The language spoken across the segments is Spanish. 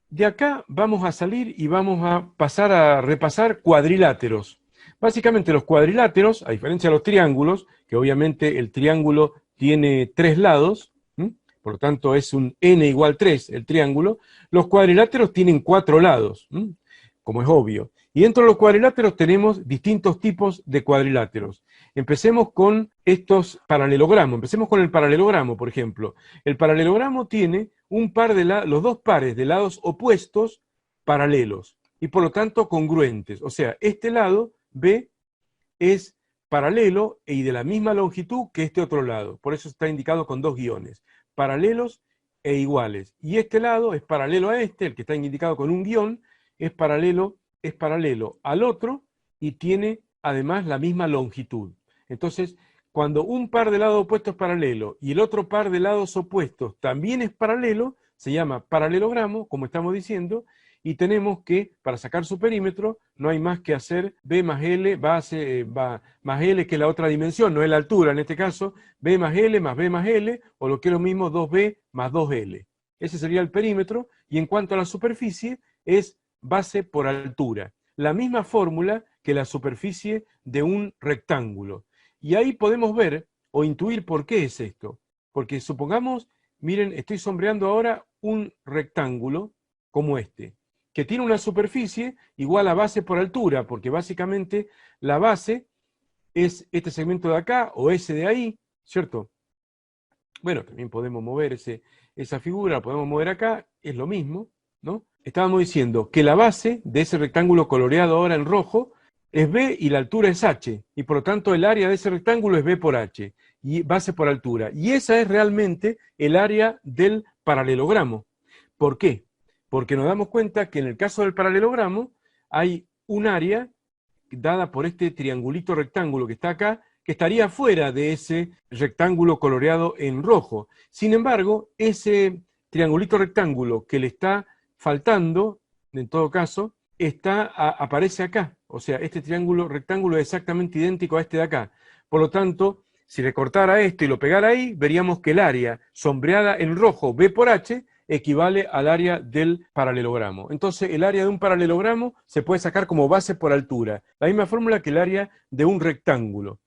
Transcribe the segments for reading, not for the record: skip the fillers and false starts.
De acá vamos a salir y vamos a pasar a repasar cuadriláteros. Básicamente los cuadriláteros, a diferencia de los triángulos, que obviamente el triángulo tiene tres lados, ¿m? Por lo tanto es un n igual 3 el triángulo, los cuadriláteros tienen cuatro lados, ¿m? Como es obvio. Y dentro de los cuadriláteros tenemos distintos tipos de cuadriláteros. Empecemos con estos paralelogramos. Empecemos con el paralelogramo, por ejemplo. El paralelogramo tiene los dos pares de lados opuestos paralelos y por lo tanto congruentes. O sea, este lado B es paralelo y de la misma longitud que este otro lado. Por eso está indicado con dos guiones. Paralelos e iguales. Y este lado es paralelo a este, el que está indicado con un guión, es paralelo al otro y tiene además la misma longitud. Entonces, cuando un par de lados opuestos es paralelo y el otro par de lados opuestos también es paralelo, se llama paralelogramo, como estamos diciendo, y tenemos que, para sacar su perímetro, no hay más que hacer B más L, más L que la otra dimensión, no es la altura en este caso, B más L más B más L, o lo que es lo mismo 2B más 2L. Ese sería el perímetro, y en cuanto a la superficie, es base por altura. La misma fórmula que la superficie de un rectángulo. Y ahí podemos ver o intuir por qué es esto. Porque supongamos, miren, estoy sombreando ahora un rectángulo como este, que tiene una superficie igual a base por altura, porque básicamente la base es este segmento de acá o ese de ahí, ¿cierto? Bueno, también podemos mover esa figura, la podemos mover acá, es lo mismo, ¿no? Estábamos diciendo que la base de ese rectángulo coloreado ahora en rojo es B y la altura es H, y por lo tanto el área de ese rectángulo es B por H, y base por altura. Y esa es realmente el área del paralelogramo. ¿Por qué? Porque nos damos cuenta que en el caso del paralelogramo hay un área dada por este triangulito rectángulo que está acá, que estaría fuera de ese rectángulo coloreado en rojo. Sin embargo, ese triangulito rectángulo que le está faltando, en todo caso, aparece acá. O sea, este triángulo rectángulo es exactamente idéntico a este de acá. Por lo tanto, si recortara esto y lo pegara ahí, veríamos que el área sombreada en rojo B por H equivale al área del paralelogramo. Entonces, el área de un paralelogramo se puede sacar como base por altura. La misma fórmula que el área de un rectángulo.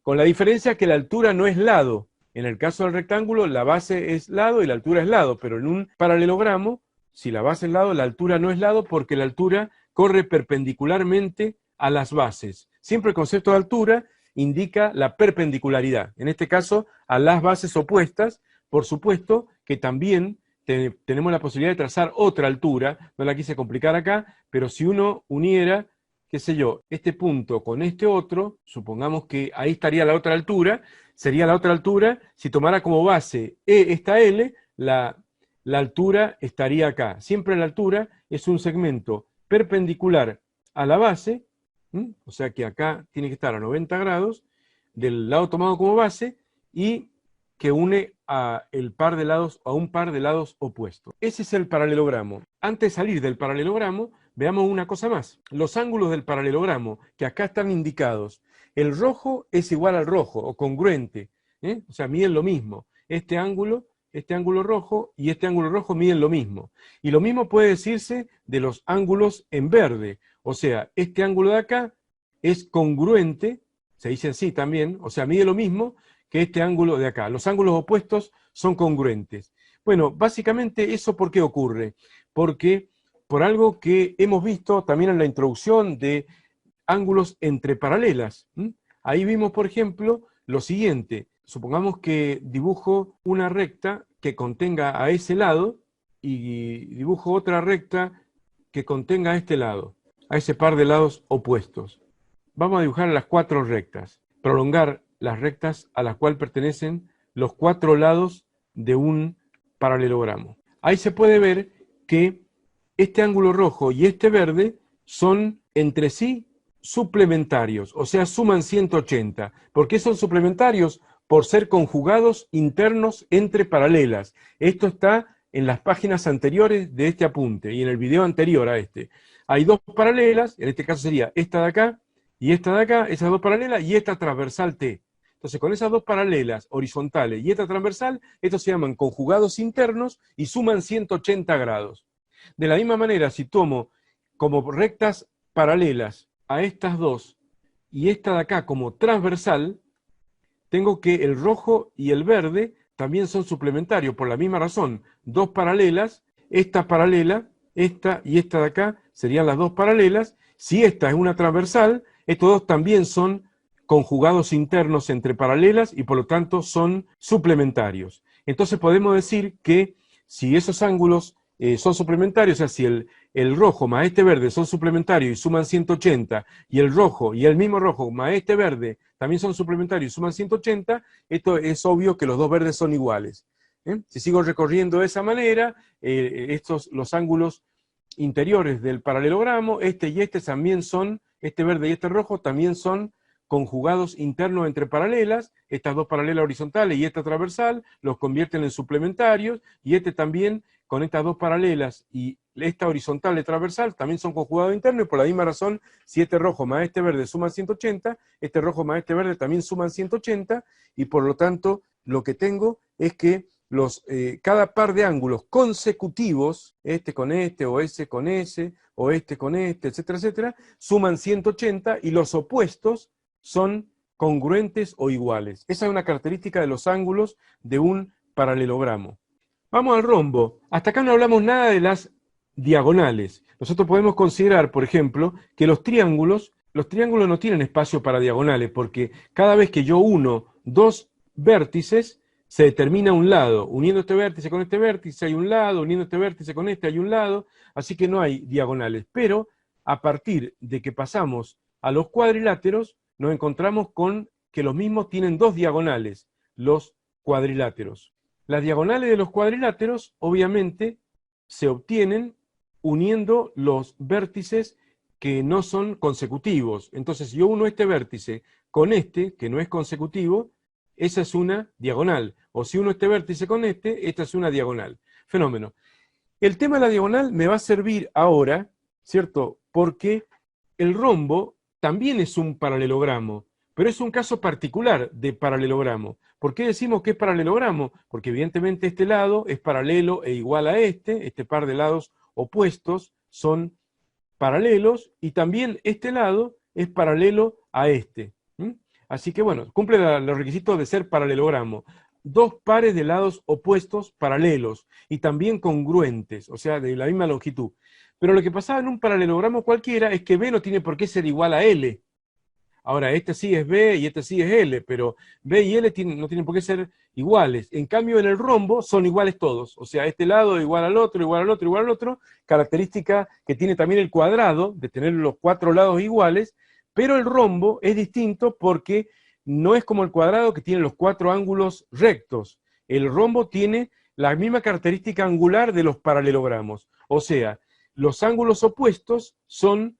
Con la diferencia que la altura no es lado. En el caso del rectángulo, la base es lado y la altura es lado, pero en un paralelogramo, si la base es lado, la altura no es lado porque la altura corre perpendicularmente a las bases. Siempre el concepto de altura indica la perpendicularidad. En este caso, a las bases opuestas, por supuesto que también tenemos la posibilidad de trazar otra altura, no la quise complicar acá, pero si uno uniera, qué sé yo, este punto con este otro, supongamos que ahí estaría la otra altura, sería la otra altura, si tomara como base esta L, la altura estaría acá. Siempre la altura es un segmento perpendicular a la base, o sea que acá tiene que estar a 90 grados, del lado tomado como base, y que une a un par de lados opuestos. Ese es el paralelogramo. Antes de salir del paralelogramo, veamos una cosa más. Los ángulos del paralelogramo, que acá están indicados, el rojo es igual al rojo, o congruente, o sea, miden lo mismo. Este ángulo rojo y este ángulo rojo miden lo mismo. Y lo mismo puede decirse de los ángulos en verde. O sea, este ángulo de acá es congruente, se dice así también, o sea, mide lo mismo que este ángulo de acá. Los ángulos opuestos son congruentes. Bueno, básicamente eso ¿por qué ocurre? Porque por algo que hemos visto también en la introducción de ángulos entre paralelas. Ahí vimos, por ejemplo, lo siguiente. Supongamos que dibujo una recta que contenga a ese lado y dibujo otra recta que contenga a este lado, a ese par de lados opuestos. Vamos a dibujar las cuatro rectas, prolongar las rectas a las cuales pertenecen los cuatro lados de un paralelogramo. Ahí se puede ver que este ángulo rojo y este verde son entre sí suplementarios, o sea, suman 180. ¿Por qué son suplementarios? Por ser conjugados internos entre paralelas. Esto está en las páginas anteriores de este apunte y en el video anterior a este. Hay dos paralelas, en este caso sería esta de acá y esta de acá, esas dos paralelas y esta transversal T. Entonces, con esas dos paralelas horizontales y esta transversal, estos se llaman conjugados internos y suman 180 grados. De la misma manera, si tomo como rectas paralelas a estas dos y esta de acá como transversal, tengo que el rojo y el verde también son suplementarios, por la misma razón. Dos paralelas, esta paralela, esta y esta de acá serían las dos paralelas. Si esta es una transversal, estos dos también son conjugados internos entre paralelas y por lo tanto son suplementarios. Entonces podemos decir que si esos ángulos son suplementarios, o sea, si el rojo más este verde son suplementarios y suman 180, y el rojo y el mismo rojo más este verde también son suplementarios y suman 180, esto es obvio que los dos verdes son iguales. Si sigo recorriendo de esa manera, los ángulos interiores del paralelogramo, este y este también son, este verde y este rojo también son conjugados internos entre paralelas, estas dos paralelas horizontales y esta transversal, los convierten en suplementarios, y este también, con estas dos paralelas y esta horizontal y transversal, también son conjugados internos, y por la misma razón, si este rojo más este verde suman 180, este rojo más este verde también suman 180, y por lo tanto, lo que tengo es que cada par de ángulos consecutivos, este con este, o ese con ese, o este con este, etcétera, etcétera, suman 180, y los opuestos son congruentes o iguales. Esa es una característica de los ángulos de un paralelogramo. Vamos al rombo. Hasta acá no hablamos nada de las diagonales. Nosotros podemos considerar, por ejemplo, que los triángulos no tienen espacio para diagonales, porque cada vez que yo uno dos vértices, se determina un lado. Uniendo este vértice con este vértice hay un lado, uniendo este vértice con este hay un lado, así que no hay diagonales. Pero a partir de que pasamos a los cuadriláteros, nos encontramos con que los mismos tienen dos diagonales, los cuadriláteros. Las diagonales de los cuadriláteros, obviamente, se obtienen uniendo los vértices que no son consecutivos. Entonces, si yo uno este vértice con este, que no es consecutivo, esa es una diagonal. O si uno este vértice con este, esta es una diagonal. Fenómeno. El tema de la diagonal me va a servir ahora, ¿cierto? Porque el rombo también es un paralelogramo, pero es un caso particular de paralelogramo. ¿Por qué decimos que es paralelogramo? Porque evidentemente este lado es paralelo e igual a este par de lados opuestos son paralelos, y también este lado es paralelo a este. Así que bueno, cumple los requisitos de ser paralelogramo. Dos pares de lados opuestos paralelos y también congruentes, o sea, de la misma longitud. Pero lo que pasaba en un paralelogramo cualquiera es que B no tiene por qué ser igual a L. Ahora, este sí es B y este sí es L, pero B y L no tienen por qué ser iguales. En cambio, en el rombo son iguales todos. O sea, este lado igual al otro, igual al otro, igual al otro. Característica que tiene también el cuadrado, de tener los cuatro lados iguales, pero el rombo es distinto porque no es como el cuadrado que tiene los cuatro ángulos rectos. El rombo tiene la misma característica angular de los paralelogramos. O sea, los ángulos opuestos son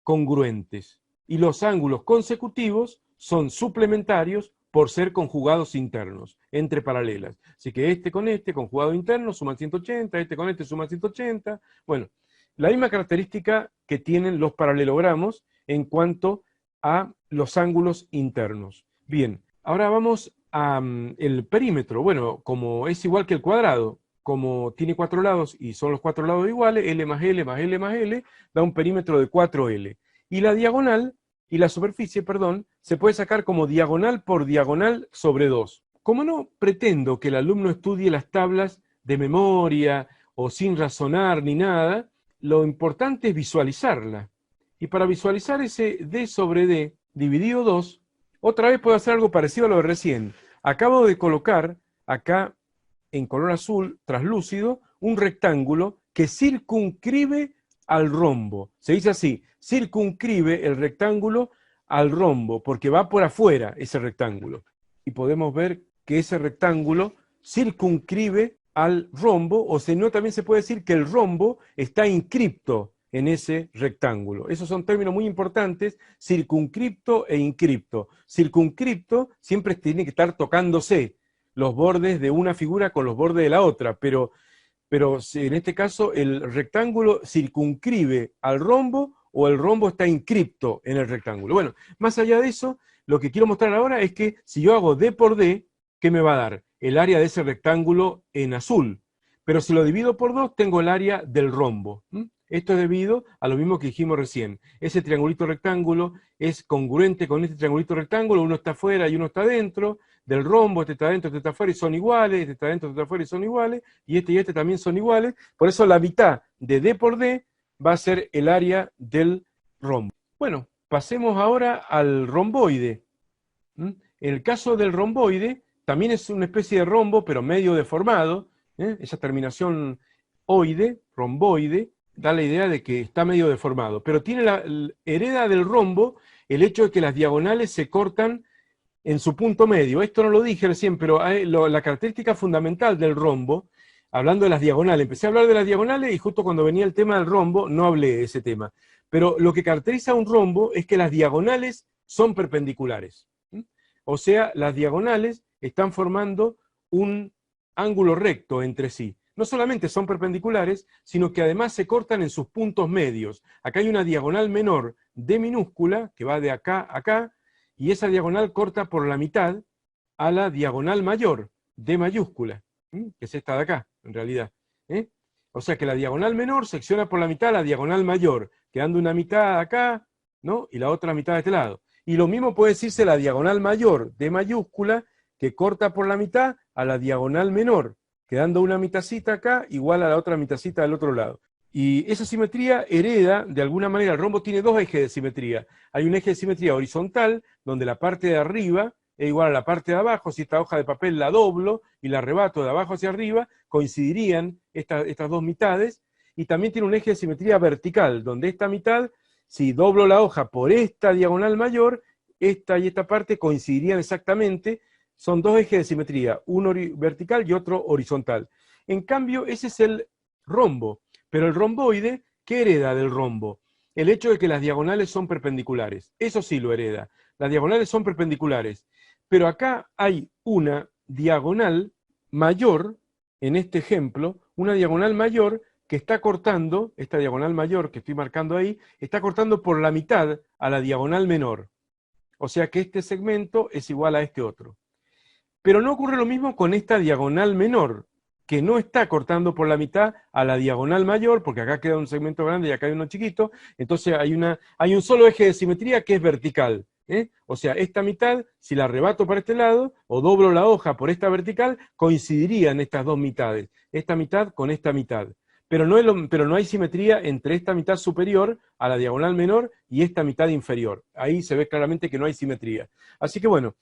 congruentes y los ángulos consecutivos son suplementarios por ser conjugados internos, entre paralelas. Así que este con este, conjugado interno, suman 180, este con este suman 180. Bueno, la misma característica que tienen los paralelogramos en cuanto a los ángulos internos. Bien, ahora vamos al perímetro. Bueno, como es igual que el cuadrado, como tiene cuatro lados y son los cuatro lados iguales, L más L más L más L, da un perímetro de 4L. Y la diagonal, y la superficie, perdón, se puede sacar como diagonal por diagonal sobre 2. Como no pretendo que el alumno estudie las tablas de memoria o sin razonar ni nada, lo importante es visualizarla. Y para visualizar ese D sobre D dividido 2, otra vez puedo hacer algo parecido a lo de recién. Acabo de colocar acá en color azul translúcido un rectángulo que circunscribe al rombo. Se dice así, circunscribe el rectángulo al rombo, porque va por afuera ese rectángulo. Y podemos ver que ese rectángulo circunscribe al rombo, o si no, también se puede decir que el rombo está inscripto en ese rectángulo. Esos son términos muy importantes, circunscripto e inscripto. Circunscripto siempre tiene que estar tocándose los bordes de una figura con los bordes de la otra, pero en este caso el rectángulo circunscribe al rombo o el rombo está inscripto en el rectángulo. Bueno, más allá de eso, lo que quiero mostrar ahora es que si yo hago D por D, ¿qué me va a dar? El área de ese rectángulo en azul. Pero si lo divido por 2, tengo el área del rombo. Esto es debido a lo mismo que dijimos recién. Ese triangulito rectángulo es congruente con este triangulito rectángulo, uno está afuera y uno está adentro del rombo, este está adentro, este está afuera y son iguales, este está adentro, este está afuera y son iguales, y este también son iguales. Por eso la mitad de D por D va a ser el área del rombo. Bueno, pasemos ahora al romboide. En el caso del romboide, también es una especie de rombo, pero medio deformado. Esa terminación oide, romboide, da la idea de que está medio deformado. Pero tiene hereda del rombo el hecho de que las diagonales se cortan en su punto medio. Esto no lo dije recién, pero la característica fundamental del rombo, hablando de las diagonales, empecé a hablar de las diagonales y justo cuando venía el tema del rombo no hablé de ese tema. Pero lo que caracteriza a un rombo es que las diagonales son perpendiculares. O sea, las diagonales están formando un ángulo recto entre sí. No solamente son perpendiculares, sino que además se cortan en sus puntos medios. Acá hay una diagonal menor D minúscula, que va de acá a acá, y esa diagonal corta por la mitad a la diagonal mayor, D mayúscula, que es esta de acá, en realidad. O sea que la diagonal menor secciona por la mitad a la diagonal mayor, quedando una mitad acá, ¿no? Y la otra mitad de este lado. Y lo mismo puede decirse la diagonal mayor, D mayúscula, que corta por la mitad a la diagonal menor, quedando una mitacita acá igual a la otra mitacita del otro lado. Y esa simetría hereda, de alguna manera, el rombo tiene dos ejes de simetría. Hay un eje de simetría horizontal, donde la parte de arriba es igual a la parte de abajo. Si esta hoja de papel la doblo y la arrebato de abajo hacia arriba, coincidirían estas dos mitades. Y también tiene un eje de simetría vertical, donde esta mitad, si doblo la hoja por esta diagonal mayor, esta y esta parte coincidirían exactamente. Son dos ejes de simetría, uno vertical y otro horizontal. En cambio, ese es el rombo. Pero el romboide, ¿qué hereda del rombo? El hecho de que las diagonales son perpendiculares. Eso sí lo hereda. Las diagonales son perpendiculares. Pero acá hay una diagonal mayor, en este ejemplo, una diagonal mayor que está cortando, esta diagonal mayor que estoy marcando ahí, está cortando por la mitad a la diagonal menor. O sea que este segmento es igual a este otro. Pero no ocurre lo mismo con esta diagonal menor, que no está cortando por la mitad a la diagonal mayor, porque acá queda un segmento grande y acá hay uno chiquito, entonces hay un solo eje de simetría que es vertical. O sea, esta mitad, si la arrebato para este lado, o doblo la hoja por esta vertical, coincidirían estas dos mitades, esta mitad con esta mitad. Pero no hay simetría entre esta mitad superior a la diagonal menor y esta mitad inferior. Ahí se ve claramente que no hay simetría. Así que bueno,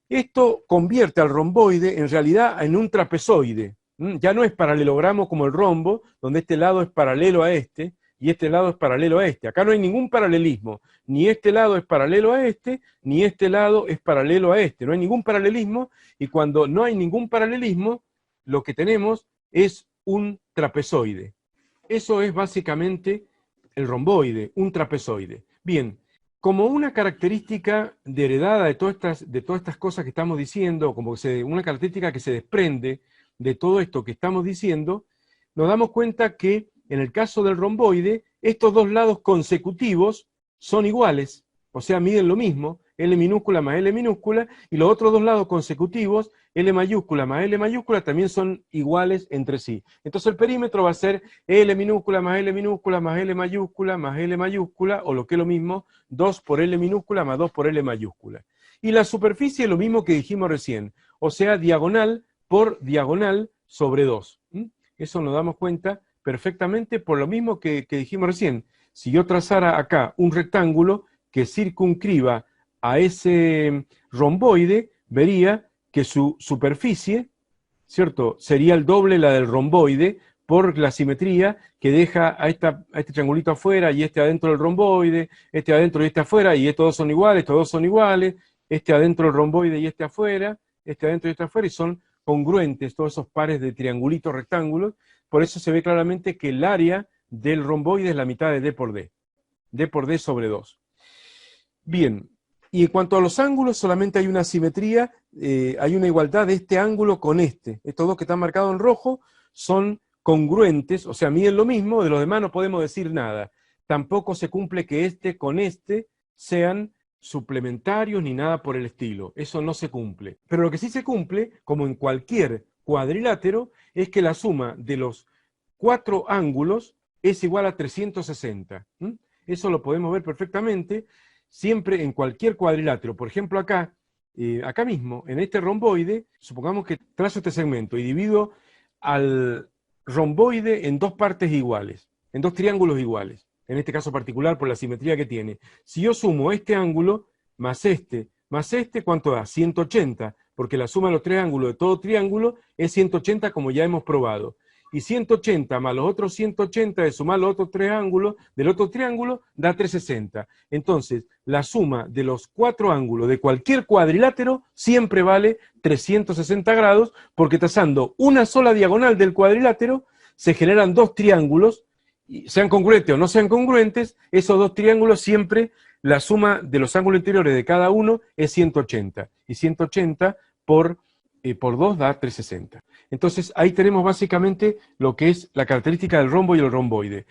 esto convierte al romboide en realidad en un trapezoide. Ya no es paralelogramo como el rombo, donde este lado es paralelo a este, y este lado es paralelo a este. Acá no hay ningún paralelismo. Ni este lado es paralelo a este, ni este lado es paralelo a este. No hay ningún paralelismo, y cuando no hay ningún paralelismo, lo que tenemos es un trapezoide. Eso es básicamente el romboide, un trapezoide. Bien, como una característica heredada de todas estas cosas que estamos diciendo, como una característica que se desprende de todo esto que estamos diciendo, nos damos cuenta que en el caso del romboide, estos dos lados consecutivos son iguales, o sea, miden lo mismo, L minúscula más L minúscula, y los otros dos lados consecutivos, L mayúscula más L mayúscula, también son iguales entre sí. Entonces el perímetro va a ser L minúscula más L minúscula más L mayúscula más L mayúscula, o lo que es lo mismo, 2 por L minúscula más 2 por L mayúscula. Y la superficie es lo mismo que dijimos recién, o sea, diagonal por diagonal sobre 2. Eso nos damos cuenta perfectamente por lo mismo que dijimos recién. Si yo trazara acá un rectángulo que circunscriba a ese romboide, vería que su superficie, ¿cierto?, sería el doble la del romboide por la simetría que deja a este triangulito afuera y este adentro del romboide, este adentro y este afuera, y estos dos son iguales, este adentro del romboide y este afuera, este adentro y este afuera, y son congruentes todos esos pares de triangulitos rectángulos. Por eso se ve claramente que el área del romboide es la mitad de D por D. D por D sobre 2. Bien, y en cuanto a los ángulos, solamente hay una simetría, hay una igualdad de este ángulo con este. Estos dos que están marcados en rojo son congruentes, o sea, miden lo mismo, de los demás no podemos decir nada. Tampoco se cumple que este con este sean suplementarios ni nada por el estilo. Eso no se cumple. Pero lo que sí se cumple, como en cualquier cuadrilátero es que la suma de los 4 ángulos es igual a 360. Eso lo podemos ver perfectamente siempre en cualquier cuadrilátero. Por ejemplo, acá mismo, en este romboide, supongamos que trazo este segmento y divido al romboide en 2 partes iguales, en 2 triángulos iguales, en este caso particular por la simetría que tiene. Si yo sumo este ángulo más este, ¿cuánto da? 180, porque la suma de los 3 ángulos de todo triángulo es 180 como ya hemos probado. Y 180 más los otros 180 de sumar los otros 3 ángulos del otro triángulo da 360. Entonces, la suma de los 4 ángulos de cualquier cuadrilátero siempre vale 360 grados, porque trazando una sola diagonal del cuadrilátero se generan 2 triángulos, y sean congruentes o no sean congruentes, esos 2 triángulos siempre, la suma de los ángulos interiores de cada uno es 180. Y 180 por 2 da 360. Entonces ahí tenemos básicamente lo que es la característica del rombo y el romboide.